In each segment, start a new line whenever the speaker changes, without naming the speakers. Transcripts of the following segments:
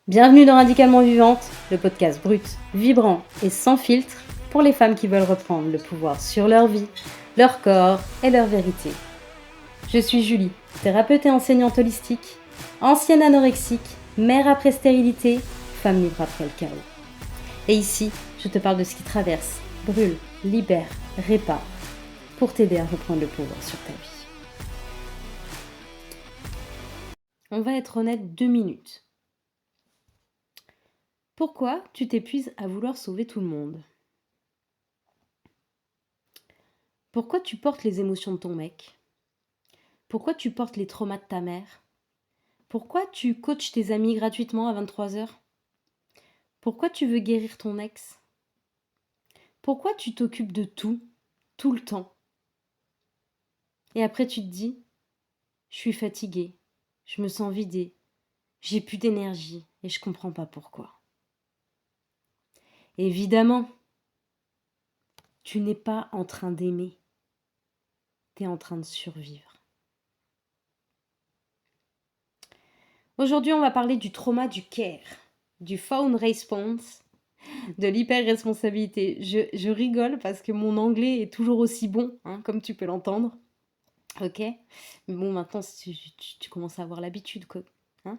Bienvenue dans Radicalement Vivante, le podcast brut, vibrant et sans filtre pour les femmes qui veulent reprendre le pouvoir sur leur vie, leur corps et leur vérité. Je suis Julie, thérapeute et enseignante holistique, ancienne anorexique, mère après stérilité, femme libre après le chaos. Et ici, je te parle de ce qui traverse, brûle, libère, répare, pour t'aider à reprendre le pouvoir sur ta vie. On va être honnête 2 minutes. Pourquoi tu t'épuises à vouloir sauver tout le monde ? Pourquoi tu portes les émotions de ton mec ? Pourquoi tu portes les traumas de ta mère ? Pourquoi tu coaches tes amis gratuitement à 23h ? Pourquoi tu veux guérir ton ex ? Pourquoi tu t'occupes de tout, tout le temps ? Et après tu te dis, je suis fatiguée, je me sens vidée, j'ai plus d'énergie et je comprends pas pourquoi. Évidemment, tu n'es pas en train d'aimer, tu es en train de survivre. Aujourd'hui, on va parler du trauma du care, du phone response, de l'hyper-responsabilité. Je rigole parce que mon anglais est toujours aussi bon, hein, comme tu peux l'entendre. Ok ? Mais bon, maintenant, tu commences à avoir l'habitude, quoi. Hein ?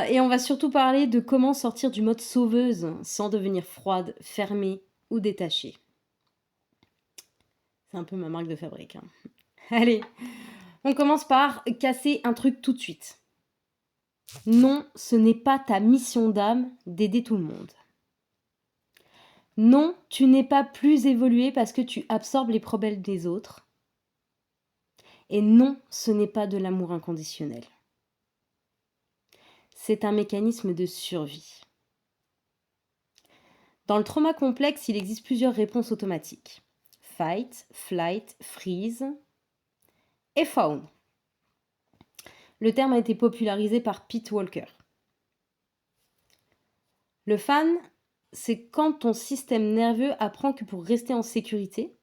Et on va surtout parler de comment sortir du mode sauveuse sans devenir froide, fermée ou détachée. C'est un peu ma marque de fabrique. Hein. Allez, on commence par casser un truc tout de suite. Non, ce n'est pas ta mission d'âme d'aider tout le monde. Non, tu n'es pas plus évolué parce que tu absorbes les problèmes des autres. Et non, ce n'est pas de l'amour inconditionnel. C'est un mécanisme de survie. Dans le trauma complexe, il existe plusieurs réponses automatiques. Fight, flight, freeze et fawn. Le terme a été popularisé par Pete Walker. Le fan, c'est quand ton système nerveux apprend que pour rester en sécurité,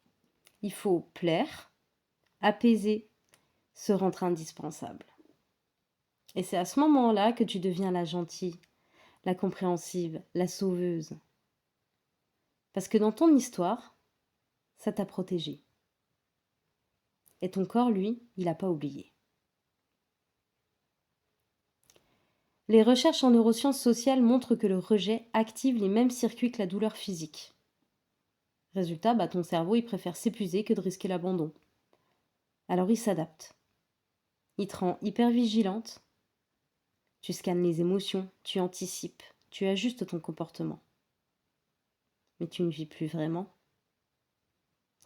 il faut plaire, apaiser, se rendre indispensable. Et c'est à ce moment-là que tu deviens la gentille, la compréhensive, la sauveuse. Parce que dans ton histoire, ça t'a protégé. Et ton corps, lui, il n'a pas oublié. Les recherches en neurosciences sociales montrent que le rejet active les mêmes circuits que la douleur physique. Résultat, ton cerveau, il préfère s'épuiser que de risquer l'abandon. Alors il s'adapte. Il te rend hyper vigilante. Tu scannes les émotions, tu anticipes, tu ajustes ton comportement. Mais tu ne vis plus vraiment.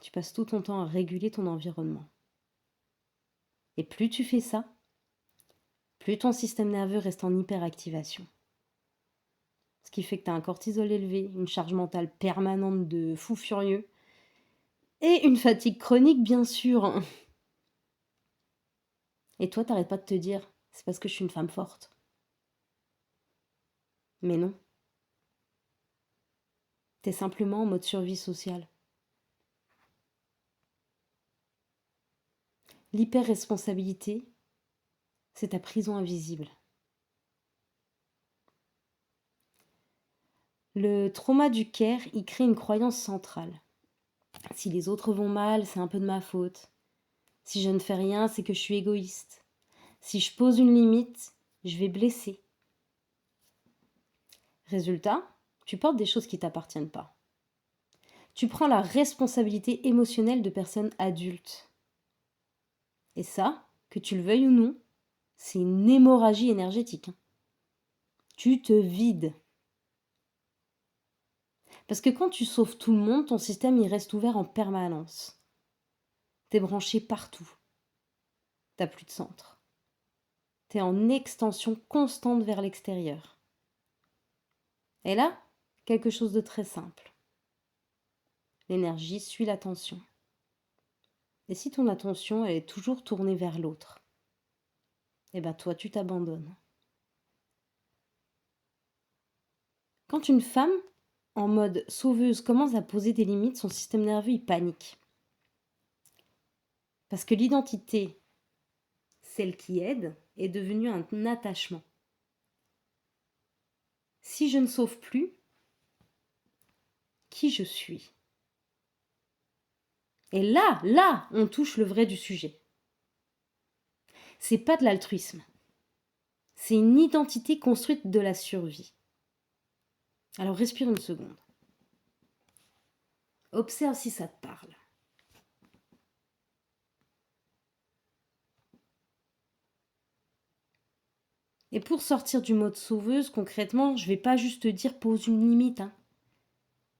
Tu passes tout ton temps à réguler ton environnement. Et plus tu fais ça, plus ton système nerveux reste en hyperactivation. Ce qui fait que tu as un cortisol élevé, une charge mentale permanente de fou furieux et une fatigue chronique, bien sûr. Et toi, t'arrêtes pas de te dire, c'est parce que je suis une femme forte. Mais non. T'es simplement en mode survie sociale. L'hyper-responsabilité, c'est ta prison invisible. Le trauma du care, il crée une croyance centrale. Si les autres vont mal, c'est un peu de ma faute. Si je ne fais rien, c'est que je suis égoïste. Si je pose une limite, je vais blesser. Résultat, tu portes des choses qui ne t'appartiennent pas. Tu prends la responsabilité émotionnelle de personnes adultes. Et ça, que tu le veuilles ou non, c'est une hémorragie énergétique. Tu te vides. Parce que quand tu sauves tout le monde, ton système il reste ouvert en permanence. T'es branché partout. T'as plus de centre. T'es en extension constante vers l'extérieur. Et là, quelque chose de très simple. L'énergie suit l'attention. Et si ton attention elle est toujours tournée vers l'autre, toi tu t'abandonnes. Quand une femme, en mode sauveuse, commence à poser des limites, son système nerveux il panique. Parce que l'identité, celle qui aide, est devenue un attachement. Si je ne sauve plus, qui je suis? Et là, on touche le vrai du sujet. C'est pas de l'altruisme. C'est une identité construite de la survie. Alors respire une seconde. Observe si ça te parle. Et pour sortir du mode sauveuse, concrètement, je vais pas juste te dire pose une limite. Hein.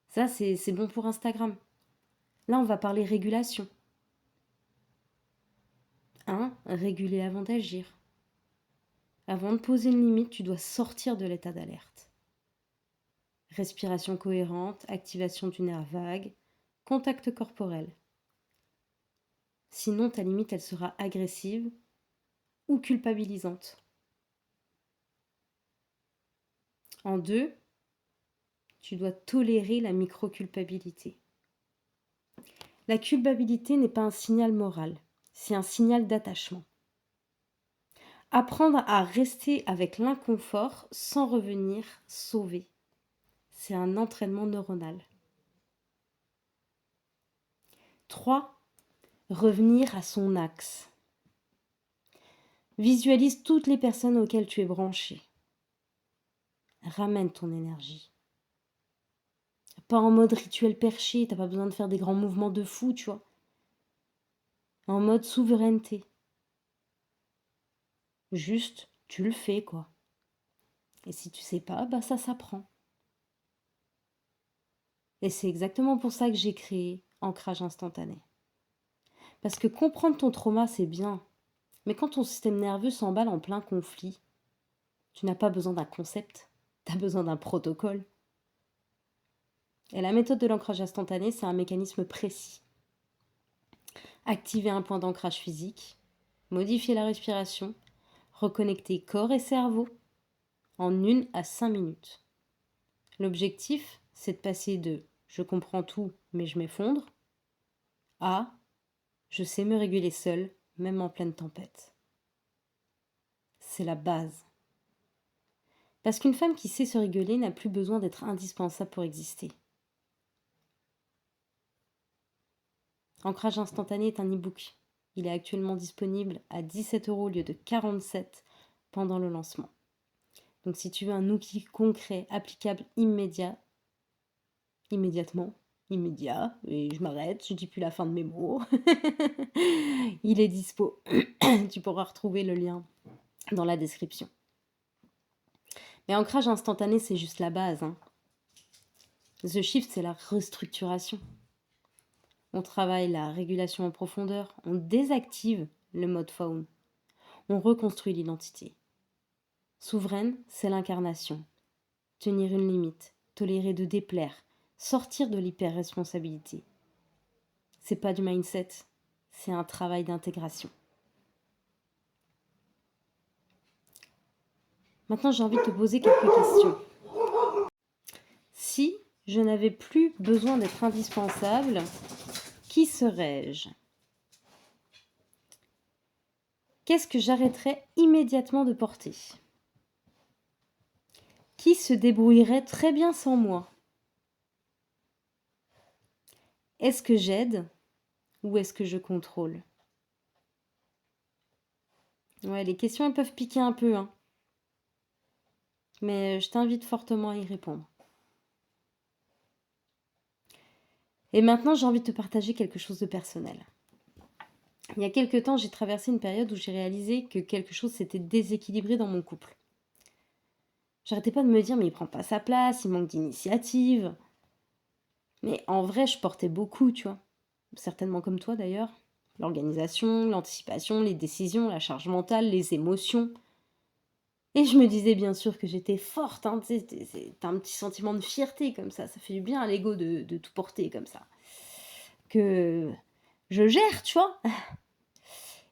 Ça, c'est bon pour Instagram. Là, on va parler régulation. 1. Réguler avant d'agir. Avant de poser une limite, tu dois sortir de l'état d'alerte. Respiration cohérente, activation du nerf vague, contact corporel. Sinon, ta limite, elle sera agressive ou culpabilisante. En 2, tu dois tolérer la micro-culpabilité. La culpabilité n'est pas un signal moral, c'est un signal d'attachement. Apprendre à rester avec l'inconfort sans revenir sauver. C'est un entraînement neuronal. 3. Revenir à son axe. Visualise toutes les personnes auxquelles tu es branché. Ramène ton énergie. Pas en mode rituel perché, t'as pas besoin de faire des grands mouvements de fou, tu vois. En mode souveraineté. Juste, tu le fais, quoi. Et si tu sais pas, bah ça s'apprend. Et c'est exactement pour ça que j'ai créé Ancrage instantané. Parce que comprendre ton trauma, c'est bien. Mais quand ton système nerveux s'emballe en plein conflit, tu n'as pas besoin d'un concept, tu as besoin d'un protocole. Et la méthode de l'ancrage instantané, c'est un mécanisme précis. Activer un point d'ancrage physique, modifier la respiration, reconnecter corps et cerveau en 1 à 5 minutes. L'objectif, c'est de passer de je comprends tout mais je m'effondre à je sais me réguler seul, même en pleine tempête. C'est la base. Parce qu'une femme qui sait se réguler n'a plus besoin d'être indispensable pour exister. Ancrage instantané est un e-book. Il est actuellement disponible à 17 € au lieu de 47 pendant le lancement. Donc si tu veux un outil concret, applicable immédiatement, immédiat, et je m'arrête, je dis plus la fin de mes mots, il est dispo. Tu pourras retrouver le lien dans la description. Mais ancrage instantané, c'est juste la base. Hein. The Shift, c'est la restructuration. On travaille la régulation en profondeur, on désactive le mode faune, on reconstruit l'identité. Souveraine, c'est l'incarnation. Tenir une limite, tolérer de déplaire, sortir de l'hyper-responsabilité. C'est pas du mindset, c'est un travail d'intégration. Maintenant, j'ai envie de te poser quelques questions. Si je n'avais plus besoin d'être indispensable, qui serais-je ? Qu'est-ce que j'arrêterais immédiatement de porter ? Qui se débrouillerait très bien sans moi ? Est-ce que j'aide ou est-ce que je contrôle ? Ouais, les questions elles peuvent piquer un peu, hein. Mais je t'invite fortement à y répondre. Et maintenant, j'ai envie de te partager quelque chose de personnel. Il y a quelque temps, j'ai traversé une période où j'ai réalisé que quelque chose s'était déséquilibré dans mon couple. J'arrêtais pas de me dire, mais il prend pas sa place, il manque d'initiative. Mais en vrai, je portais beaucoup, tu vois. Certainement comme toi d'ailleurs. L'organisation, l'anticipation, les décisions, la charge mentale, les émotions. Et je me disais bien sûr que j'étais forte, hein, tu sais, t'as un petit sentiment de fierté comme ça fait du bien à l'ego de tout porter comme ça. Que je gère, tu vois.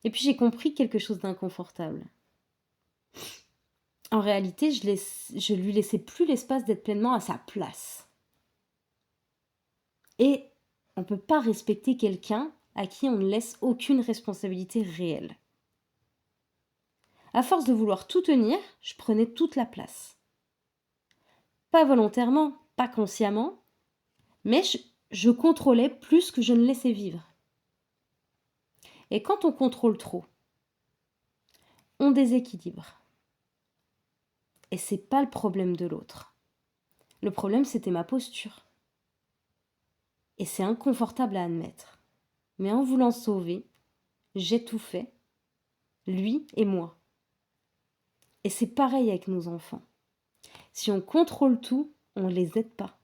Et puis j'ai compris quelque chose d'inconfortable. En réalité, je lui laissais plus l'espace d'être pleinement à sa place. Et on ne peut pas respecter quelqu'un à qui on ne laisse aucune responsabilité réelle. À force de vouloir tout tenir, je prenais toute la place. Pas volontairement, pas consciemment, mais je contrôlais plus que je ne laissais vivre. Et quand on contrôle trop, on déséquilibre. Et c'est pas le problème de l'autre. Le problème, c'était ma posture. Et c'est inconfortable à admettre. Mais en voulant sauver, j'ai tout fait, lui et moi. Et c'est pareil avec nos enfants. Si on contrôle tout, on ne les aide pas.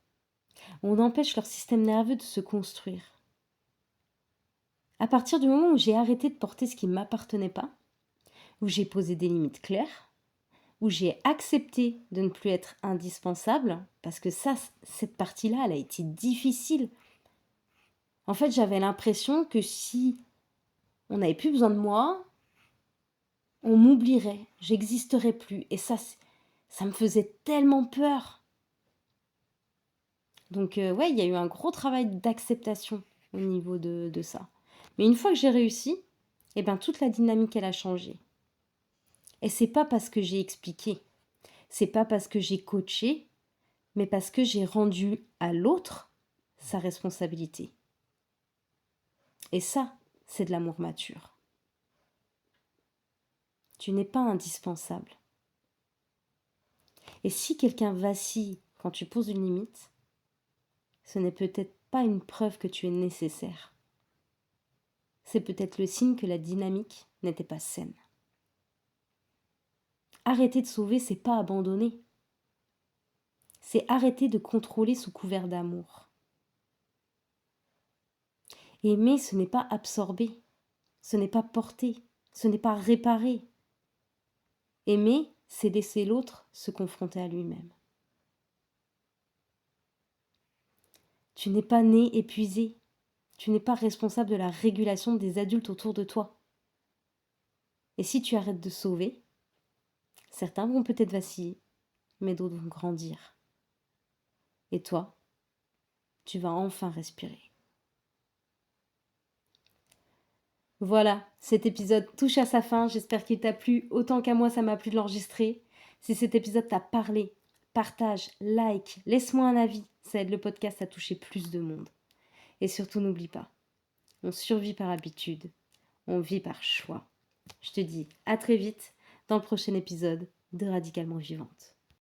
On empêche leur système nerveux de se construire. À partir du moment où j'ai arrêté de porter ce qui ne m'appartenait pas, où j'ai posé des limites claires, où j'ai accepté de ne plus être indispensable, parce que ça, cette partie-là, elle a été difficile. En fait, j'avais l'impression que si on n'avait plus besoin de moi, on m'oublierait, j'existerais plus. Et ça me faisait tellement peur. Donc ouais, il y a eu un gros travail d'acceptation au niveau de ça. Mais une fois que j'ai réussi, eh ben, toute la dynamique, elle a changé. Et c'est pas parce que j'ai expliqué, c'est pas parce que j'ai coaché, mais parce que j'ai rendu à l'autre sa responsabilité. Et ça, c'est de l'amour mature. Tu n'es pas indispensable. Et si quelqu'un vacille quand tu poses une limite, ce n'est peut-être pas une preuve que tu es nécessaire. C'est peut-être le signe que la dynamique n'était pas saine. Arrêter de sauver, c'est pas abandonner. C'est arrêter de contrôler sous couvert d'amour. Aimer, ce n'est pas absorber, ce n'est pas porter, ce n'est pas réparer. Aimer, c'est laisser l'autre se confronter à lui-même. Tu n'es pas né épuisé. Tu n'es pas responsable de la régulation des adultes autour de toi. Et si tu arrêtes de sauver, certains vont peut-être vaciller, mais d'autres vont grandir. Et toi, tu vas enfin respirer. Voilà, cet épisode touche à sa fin. J'espère qu'il t'a plu autant qu'à moi ça m'a plu de l'enregistrer. Si cet épisode t'a parlé, partage, like, laisse-moi un avis. Ça aide le podcast à toucher plus de monde. Et surtout, n'oublie pas, on survit par habitude, on vit par choix. Je te dis à très vite dans le prochain épisode de Radicalement Vivante.